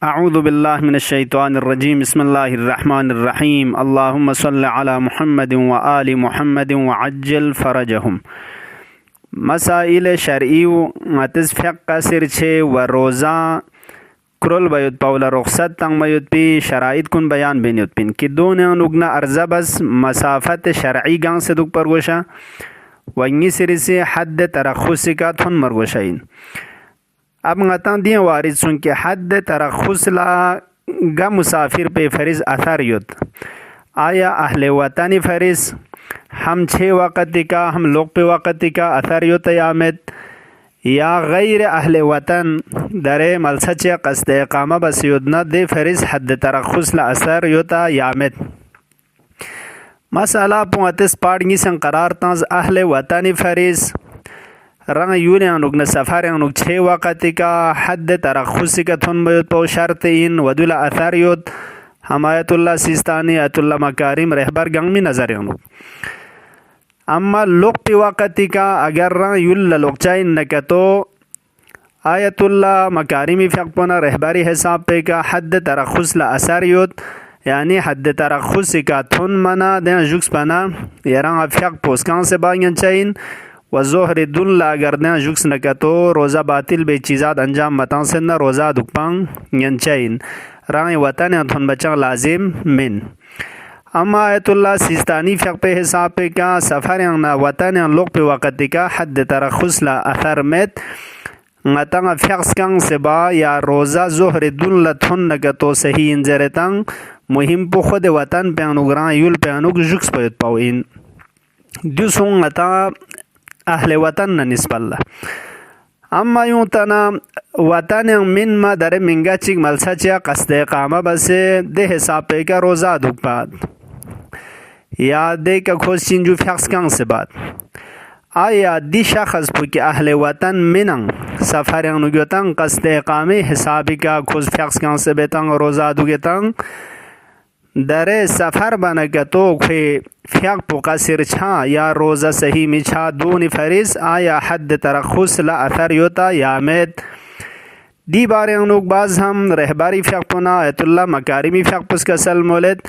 अऊज़ु बिल्लाहि मिनश्शैतानिर्रजीम बिस्मिल्लाहिर्रहमानिर्रहीम अल्लाहुम्मा सल्लि अला मुहम्मदिन व आलि मुहम्मदिन व अज्जिल फरजहुम। मसाइल शरई अतिस फ़िक़्ह सिरछे व रोज़ा क्रोल बयुत पाउला रुखसत तंग मयुत पी शराइत कुन बयान बेनियुत पिन कि दोने नुगना अर्जा बस मसाफत शरई गांग से दुक परगोशा वंगी सिरसे हद तरखुस का थुन मरगोशाइन। अब ngata दिए वारिद सुन के हद तरखुस ला गा मुसाफिर पे फरिज अथर युत आया अहले वतनी फरिज हम 6 वक़्त का हम लोग पे वक़्त का अथर युत यामत या गैर अहले वतन दरे मलसचे कस्द इकामा बस युदना दे फरिज हद तरखुस ला असर युता यामत मसला पुआतिस पाड़गी संग करार तंज अहले वतनी फरिज रंग यून नुग सफ़र नुग 6 वक़्त का हद तरखुस का थुन बयुत पौ शर्त इन वदुला अथर युत हमायतुल्लाह सिस्तानी अतुल्ला मकारिम रहबर गंग में नज़र नुग अम्मा लोग पे वक़्त का अगर रंग युल लोकचाइन न तो आयतुल्ला मकारिमी फ़िक़्ह रहबरी हिसाब पे का हद तरखुस ला असर युत यानी हद तरखुस का थुन मना दे जुक्स पना यरंग फ़िक़्ह पोस्कान से बायन चाइन व ज़ोहर दुल्ला अगर दे जुक्स न तो रोज़ा बातिल बे चीज़ात अंजाम मतां से न रोज़ा दुकपांग यंचाइन रंग वतन थुन बचा लाजिम मिन। अम्मा आयतुल्लाह सिस्तानी फ़िक़्ह पे हिसाब पे का सफ़र न वतन लोग पे वक़्त का हद तरखुस ला अथर में ngata फ़िक़्ह कंग से बा या रोज़ा ज़ोहर दुल्ला थुन न तो सही इंजर तंग मुहिम पो खुद वतन पे अनुग्रां युल पे अनुग जुक्स पे पाओ इन दुसुंग ngata अहले वतन न निस्बल्ला अम्मा यूं तना वतन मिन मा दरे मिंगा चिक मलसा चिया कस्द इकामा बसे दे हिसाब पे का रोज़ा दुकपाद या दे का खोज चिंजू फ़िक़्ह कंग से बात आया दी शख्स पुकी अहले वतन मिनंग सफ़र नुगतंग कस्द इकामे हिसाबी का खोज फ़िक़्ह कंग से बेतंग रोज़ा दुगतंग दरे सफ़र बन के तो खे फ़िक़्ह पुका सिर छा या रोज़ा सही मिछा दून फरिज आया हद तरखुस ला अथर योता यामत दी बारे अनुक बाज हम रहबारी फ़िक़्ह पुना अतुल्ला मकारिमी फ़िक़्ह पुस का सल मोलत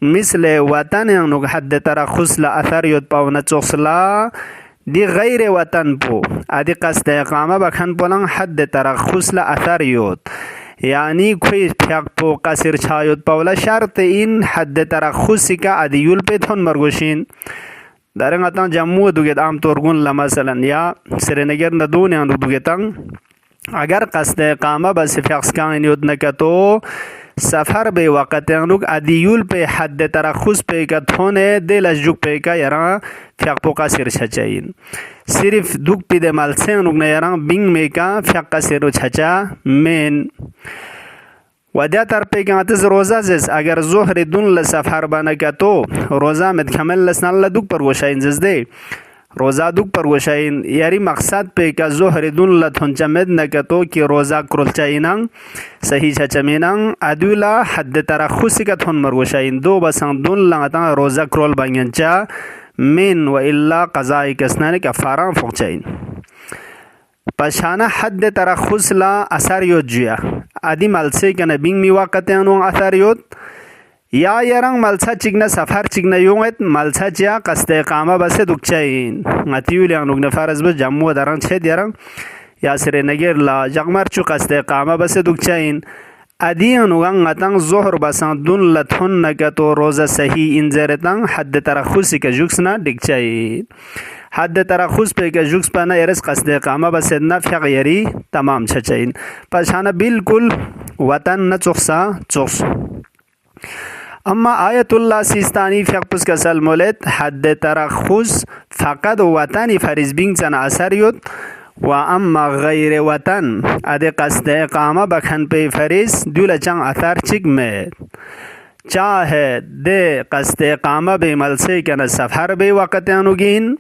मिसले वतन अनुक हद तरखुस ला अथर योत पावना चोखला दी गैर वतन पो आदि कस्द इकामा बखन पोलंग हद तरखुस ला अथर योत यानी कोई फ़िक़्ह पो कसर छायुत पावला शर्त इन हद तरखुस का अदियुल पे थुन मरगोशिन दरंग अता जम्मू दुगेत आम तोरगुन ला मसलन या श्रीनगर न दूने दुगेतंग अगर कस्द इकामा बस फ़िक़्ह का नियुत न तो सफ़र बे वक़्त अनुग अदियुल पे हद तरखुस पे का थोने दे लजुक पे का यरा फ़िक़्ह पो का सिर छचाइन सिर्फ दुख पे दे माल से अनुग न यरा बिंग में का फ़िक़्ह का सिर छचा मेन वदा तर पे का तज रोज़ा जस अगर ज़ोहर दुन ल सफ़र बना का तो रोज़ा में कमल लसन ल दुख पर वशाइन जस दे रोज़ा दुख पर वशाइन यारी मकसद पे का ज़ोहर दुन ल थुन चमद न का तो कि रोज़ा क्रोल चाइनंग सही छचमेनंग अदुला हद तरखुस का थुन मर वशाइन दो बसंग दुन लंगता रोज़ा क्रोल बंगचा मिन व इल्ला क़ज़ाई कसनाने का फारा फोचाइन पशाना हद तरखुस ला असर योत जुया आदि मलसे का नबिंग मी वक़्त अनु असर योत या यरंग मलसा चिगना सफ़र चिगना योंगत मलसा चिया कस्द इकामा बसे दुकचाइन ngatiul yang nugna faraz बस जम्मू दरंग छे यरंग या श्रीनगर ला जगमर चु कस्द इकामा बसे दुकचाइन अदी अनुगंग ngतंग ज़ोहर बसन दुन लथुन न तो रोज़ा सही इंजर तंग हद तरखुस का जुक्सना दिकचाइन हद तरखुस पे का जुक्स पना एरस कस्द इकामा बसे न फ़िक़्ह यरी तमाम छचाइन पछाना बिल्कुल वतन न चुखसा चुख्स अम्मा आयतुल्लाह सिस्तानी फ़िक़्ह का सल मोलत हद तरखुस फ़क़द वतनी फरिज बिंग चना असर युत व अम्मा गैर वतन अदे कस्द इकामा बखन पे फरिज दुल चंग अथर चिक में चाहे दे कस्द इकामा बे मलसे के न सफ़र बे वक़्त अनुगिन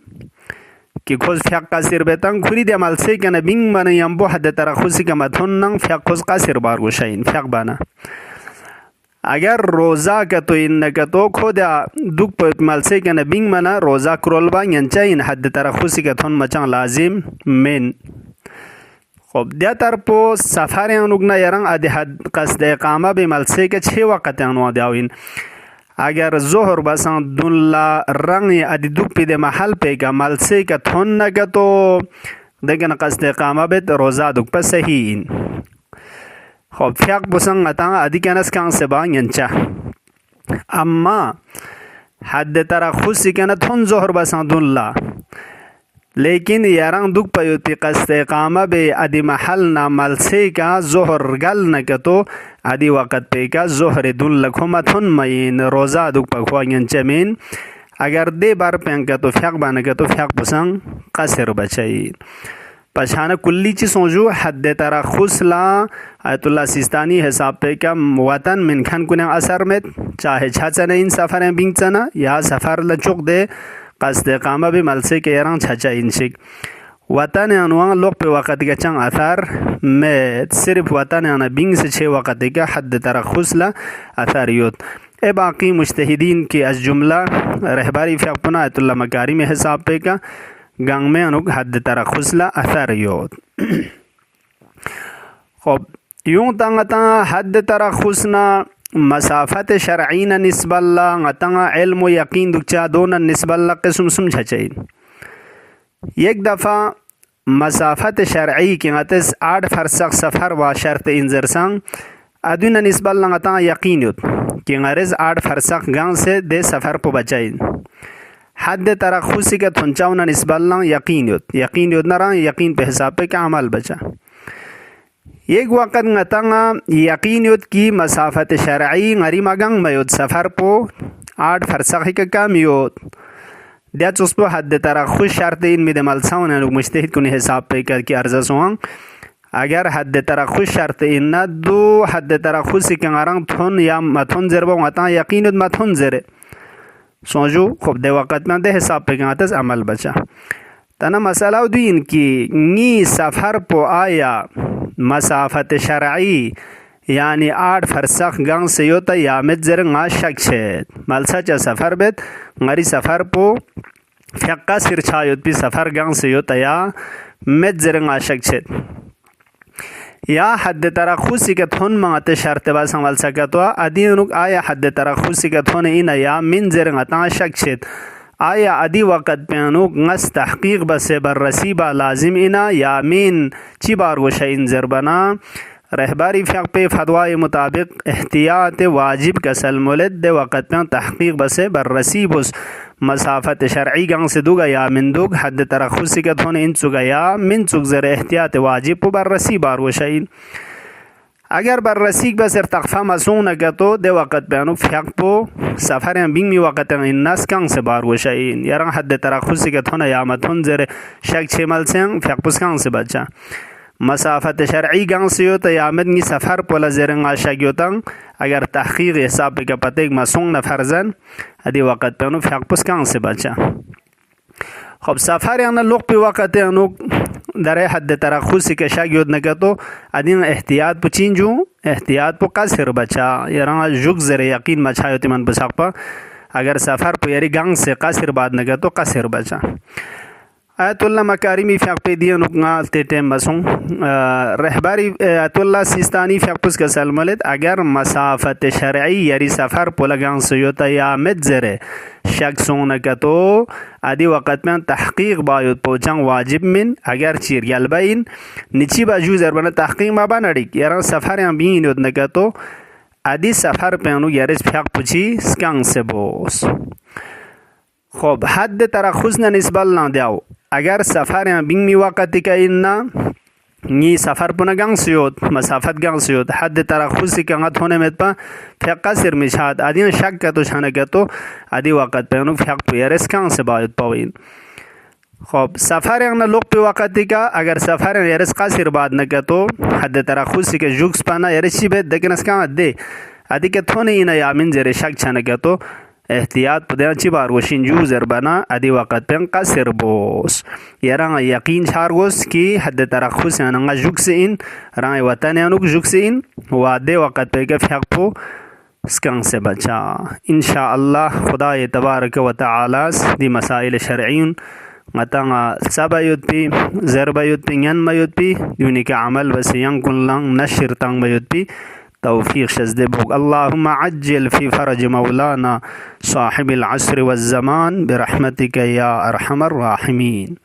कि खोज फ़िक़्ह का सिर बेतंग खुरी दे मलसे के न बिंग बन यम्बो हद तरखुस का मथुन नंग फ़िक़्ह खोज का सिर बार गुशाइन फ़िक़्ह बना अगर रोज़ा का तो इन का तो खुदा दुख पर मलसे के न बिंग मना रोज़ा क्रोलबा यंचा इन हद तरखुस का थुन मचा लाजिम मिन خب dia tarpo safari anugna yarang adi had qasde iqama be malse ke 6 waqt anwa dawin agar zohor basan dulla rangi adi dupi de mahal pe ka malse ka thonna ka to degan qasde iqama be roza duk pa sahiin خب fiaq busang atanga adi kanas kan se ba yancha amma had tarakhusi kana thon zohor basan dulla लेकिन यारंग दुख पयोती कस्ते कामा बे आदि महल ना मलसे का जोहर गल न कतो आदि वक़्त पे का जोहर दुल लखुमा थुन मयन रोजा दुख पखवायन चमीन अगर दे बार पेंग का तो फ्याक बन का तो फ्याक पसंग कसर बचाई पछाना कुल्ली ची सोजू हद तरा खुसला आयतुल्ला सिस्तानी हिसाब पे का वतन मिन खान कुने असर में चाहे छाचा इन सफर बिंग चना या सफर लचुक दे قصد قامه به ملسه که ایران چچا اینشک وطن انوان لوق به وقتی که چند اثر مت صرف وطن انا بینگ سے چه وقتی که حد ترخص لا اثر یود ای باقی مجتهدین که از جمله رهبری فقپنا آیت الله مکارم حساب पे का گنگ में انوک حد ترخص لا اثر یود خب یون تنگتا حد ترخصنا مسافت شرعین نسبت الله غتنگا علم و یقین دکچا دون نسبت الله قسم سمجھچین یک دفعہ مسافت شرعی کی غتس 8 فرسخ سفر و شرط انزرسان ادون نسبت الله غتنگا یقین یود کی غرز 8 فرسخ گان سے دے سفر پو بچائین حد ترخصی کا تھنچاونا نسبت الله یقین یود نران یقین پہ حساب پہ کا عمل بچا एक वक़्त ngатanga यकीन युद्ध की मसाफत शरई ngari magang mayud सफर पो 8 फरसखी का काम युद्ध दिया चुस्पो हद तराखुश शर्त इन में दमल सावन लोग मुजतहिद कुने हिसाब पे करके अर्जा सोंग अगर हद तराखुश शर्त इन न दो हद तराखुश के ngarang थोन या मथोन जरबो ngata यकीन युद्ध मथोन जरे सोजू खूब दे वक़्त में दे हिसाब पे गातस अमल बचा तना मसला दिन की नी सफर पो आया مسافت شرعی یعنی 8 فرسخ گنگ سیوتا یا متزر nga شک شد ملسا چا سفر بید ngari سفر پو فقا سر چایود پی سفر گنگ سیوتا یا متزر nga شک شد یا حد ترخصی که تون مانت شرط باز مل سکتوا ادینوک آیا حد ترخصی که تون اینا یا منزر nga تا شک شد آیا ادی وقت پیانوک نس تحقیق بس بررسی با لازم اینا یا مین چی بار وش انذر بنا رهبری فقه पे फतवाए मुताबिक एहतियात वाजिब कसल मुलद दे वक़्त पे तहकीक बसे बररसी बुस मसाफत शरई गंग से दुगा या मिन दुग हद तरखुसी का थोन इन चुगा या मिन चुग जर एहतियात वाजिब पो बररसी बार वशाइन अगर बररसी बस तकफा मसून का तो दे वक़्त पे अनु फक पो सफर बिंग मी वक़्त इन्नास कंग से बार वशाइन यार हद तरखुसी का थोन या मथुन जर शक छमल से फक पुस कंग से बचा مسافت شرعی گنگ سیوتا یا مدنی سفر پولا زیرنگ آشاگیوتن اگر تحقیق حساب که پتیک مسونگ نفرزن ادی وقت پینو فیق پس گنگ سی بچا خب سفر یعنی لوگ پی وقت یعنی در حد ترخصی که شاگیوت نکتو ادین احتیاط پو چینجو احتیاط پو قصر بچا یران جوگ زیر یقین مچایوتی من بساق پا اگر سفر پو یری گنگ سی قصر بعد نکتو قصر بچا آیت الله مکارمی فقه पे दिया नुकना तेटे मसूं रहबारी आयत الله सिस्तानी फक पुस का सलमलत अगर मसाफत शरई यारी सफर पोलगां सयोता या मजरे शक सोना का तो आदि वक़्त में तहकीक बायद पहुंचन वाजिब मिन अगर चीर यलबाइन निची बाजू जरबना तहकीक मा बनड़ी यार सफर या बीन योद न का तो आदि सफर पे अनु यारिस फक पुची स्कंग से बोस خب حد ترخص نسبت لا دیاو اگر سفر یا بین می وقتی که اینا نی سفر پونه گنگ سیود مسافت گنگ سیود حد ترخصی که انگت هونه مت پا فقه سر میشاد ادین شک کتو شانه کتو ادی وقت پینو فقه پیرس کنگ سے باید پاوین خب سفر یا لوگ پی وقتی که اگر سفر یا یرس قصر بعد نکتو حد ترخصی که جوکس پانا یرسی بید دکنس کنگ دی ادی که تونه اینا یا من زیر شک شانه کتو احتیاط پدیان چی بار وشین جو زربنا ادی وقت پن قصر بوس یران یقین چارگوس کی حد ترخص انغا جوکسین ران وطن انوک جوکسین و ادی وقت پہ فق پو اسکن سے بچا ان شاء الله خدای تبارک و تعالی دی مسائل شرعین Matanga sabayut pi, zerbayut pi, nyan mayut pi, yunika amal wasiyan kullang nashir tang bayut pi, توفيق شزدبوك. اللهم عجل في فرج مولانا صاحب العصر والزمان برحمتك يا أرحم الراحمين.